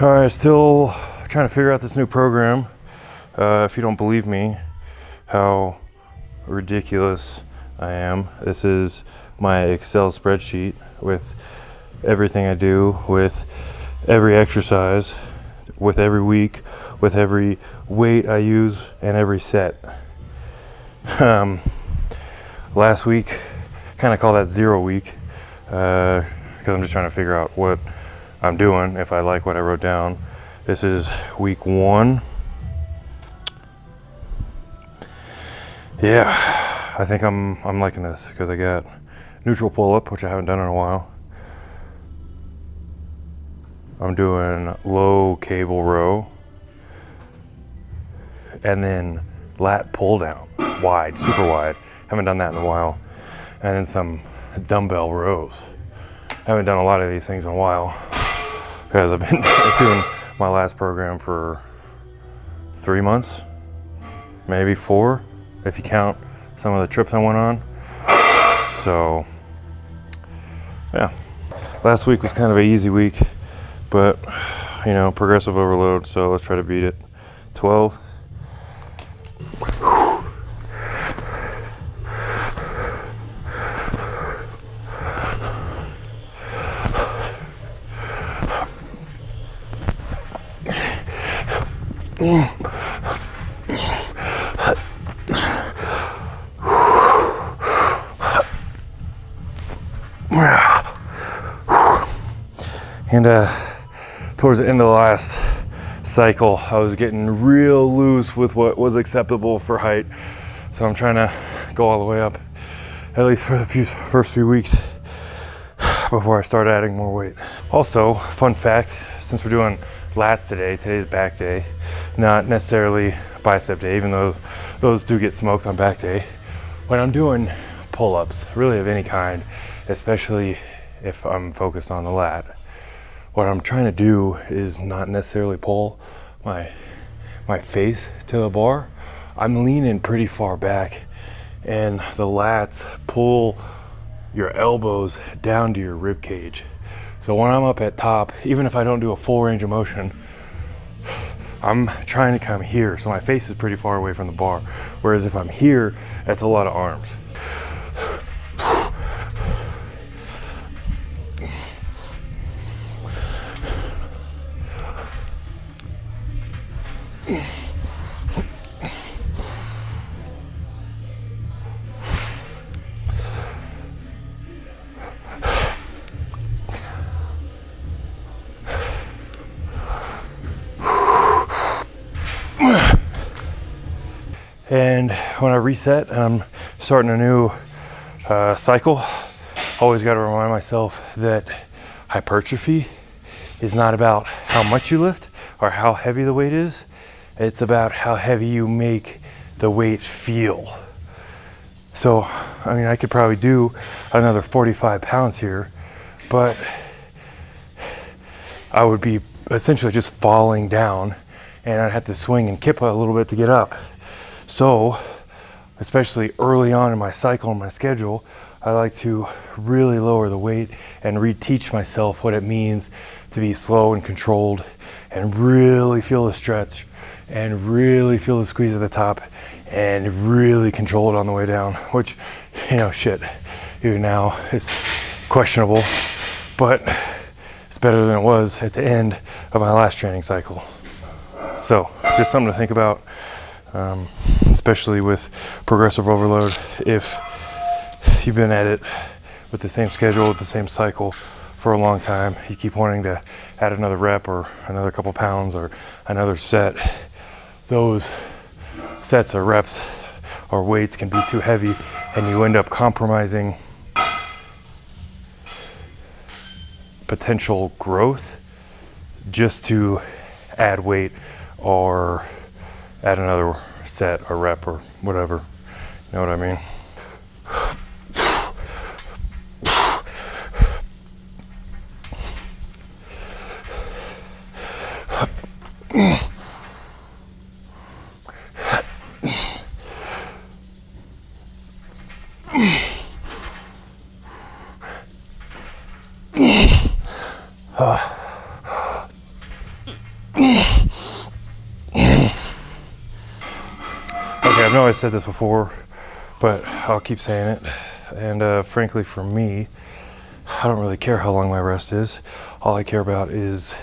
All right, still trying to figure out this new program. If you don't believe me, how ridiculous I am. This is my Excel spreadsheet with everything I do, with every exercise, with every week, with every weight I use, and every set. Last week, kind of call that 0 week, because I'm just trying to figure out what I'm doing, if I like what I wrote down. This is week 1. Yeah, I think I'm liking this because I got neutral pull-up, which I haven't done in a while. I'm doing low cable row, and then lat pull down, wide, super wide. Haven't done that in a while. And then some dumbbell rows. Haven't done a lot of these things in a while because I've been doing my last program for 3 months, maybe 4, if you count some of the trips I went on. So, yeah. Last week was kind of an easy week, but, you know, progressive overload, so let's try to beat it. 12. And towards the end of the last cycle, I was getting real loose with what was acceptable for height. So I'm trying to go all the way up, at least for the first few weeks before I start adding more weight. Also, fun fact, since we're doing lats today, today's back day, not necessarily bicep day, even though those do get smoked on back day. When I'm doing pull-ups, really of any kind, especially if I'm focused on the lat, what I'm trying to do is not necessarily pull my face to the bar. I'm leaning pretty far back, and the lats pull your elbows down to your rib cage. So when I'm up at top, even if I don't do a full range of motion, I'm trying to come here, so my face is pretty far away from the bar. Whereas if I'm here, that's a lot of arms. And when I reset and I'm starting a new cycle, always got to remind myself that hypertrophy is not about how much you lift or how heavy the weight is. It's about how heavy you make the weight feel. So, I mean, I could probably do another 45 pounds here, but I would be essentially just falling down, and I'd have to swing and kip a little bit to get up. So, especially early on in my cycle and my schedule, I like to really lower the weight and reteach myself what it means to be slow and controlled and really feel the stretch and really feel the squeeze at the top and really control it on the way down, which, you know, shit, even now it's questionable, but it's better than it was at the end of my last training cycle. So, just something to think about. Especially with progressive overload, if you've been at it with the same schedule, with the same cycle for a long time, you keep wanting to add another rep or another couple pounds or another set. Those sets or reps or weights can be too heavy, and you end up compromising potential growth just to add weight or add another set or rep or whatever. You know what I mean? I know I said this before, but I'll keep saying it. And frankly, for me, I don't really care how long my rest is. All I care about is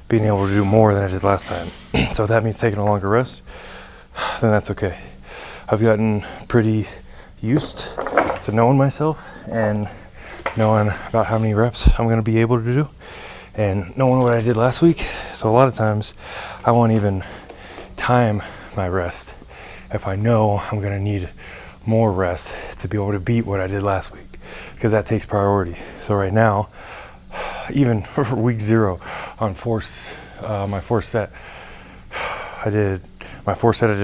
being able to do more than I did last time. So if that means taking a longer rest, then that's okay. I've gotten pretty used to knowing myself and knowing about how many reps I'm going to be able to do and knowing what I did last week. So a lot of times I won't even time my rest if I know I'm going to need more rest to be able to beat what I did last week, because that takes priority. So right now, even for week 0 on my fourth set, I did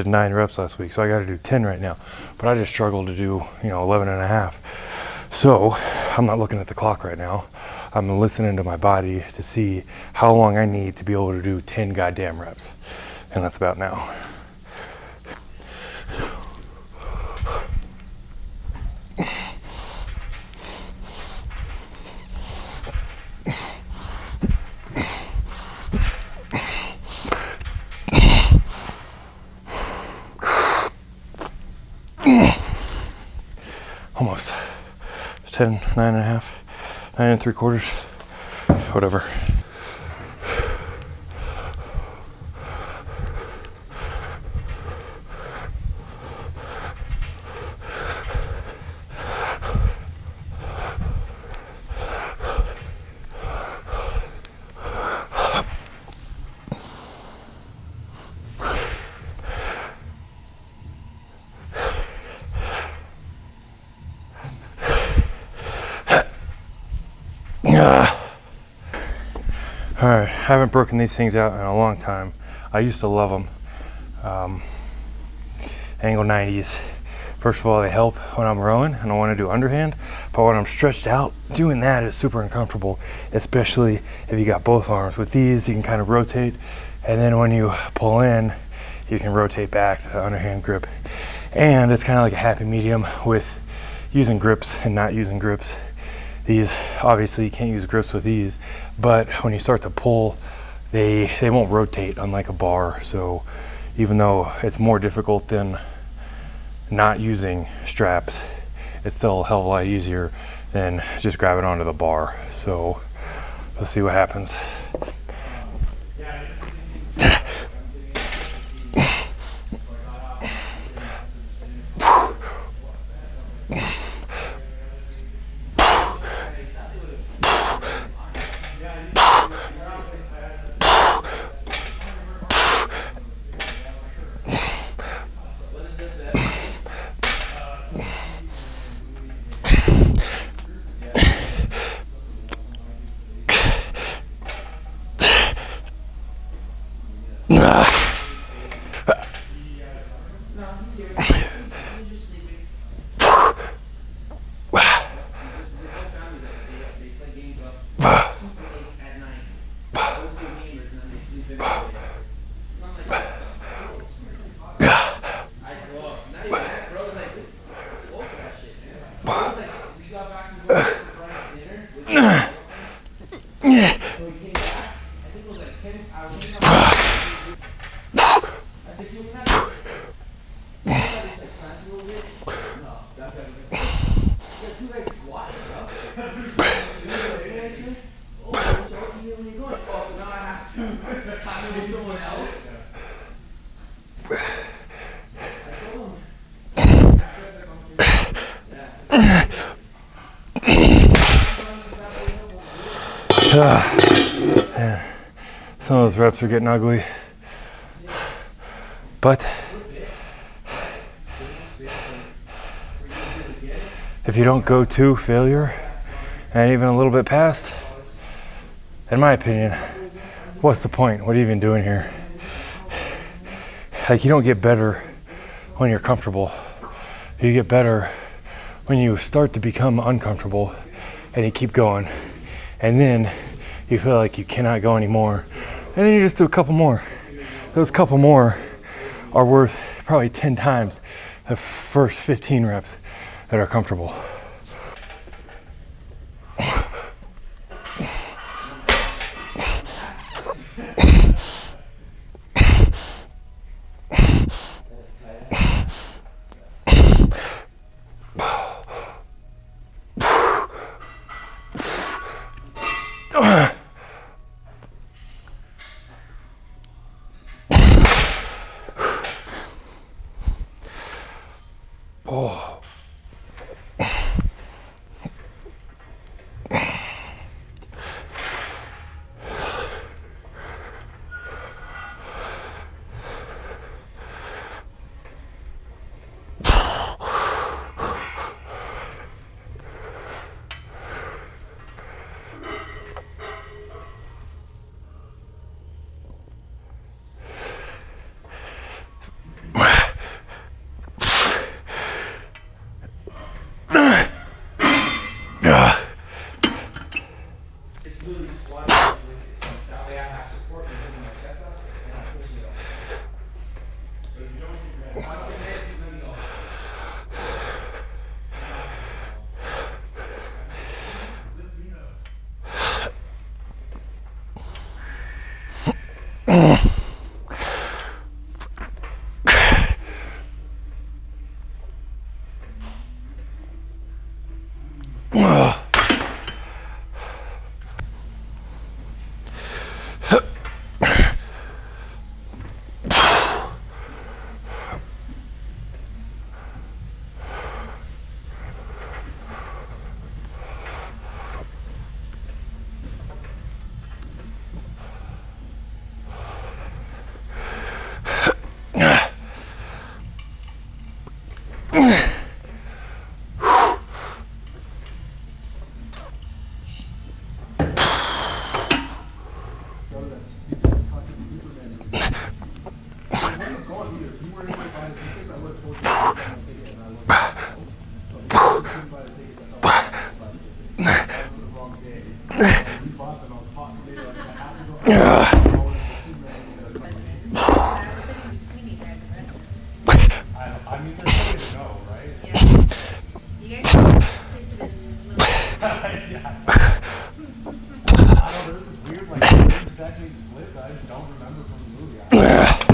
9 reps last week, so I got to do 10 right now, but I just struggled to do 11 and a half. So I'm not looking at the clock right now. I'm listening to my body to see how long I need to be able to do 10 goddamn reps, and that's about now. Almost 10, 9 and a half, 9 3/4, whatever. All right, I haven't broken these things out in a long time. I used to love them. Angle 90s. First of all, they help when I'm rowing and I want to do underhand, but when I'm stretched out, doing that is super uncomfortable, especially if you got both arms. With these, you can kind of rotate, and then when you pull in, you can rotate back to the underhand grip. And it's kind of like a happy medium with using grips and not using grips. These, obviously you can't use grips with these, but when you start to pull, they won't rotate unlike a bar. So even though it's more difficult than not using straps, it's still a hell of a lot easier than just grabbing onto the bar. So let's see what happens. Man, some of those reps are getting ugly, but if you don't go to failure and even a little bit past, in my opinion, what's the point? What are you even doing here? Like, you don't get better when you're comfortable. You get better when you start to become uncomfortable and you keep going, and then you feel like you cannot go anymore, and then you just do a couple more. Those couple more are worth probably 10 times the first 15 reps that are comfortable. Weird, like, 30 second clip that I just don't remember from the movie.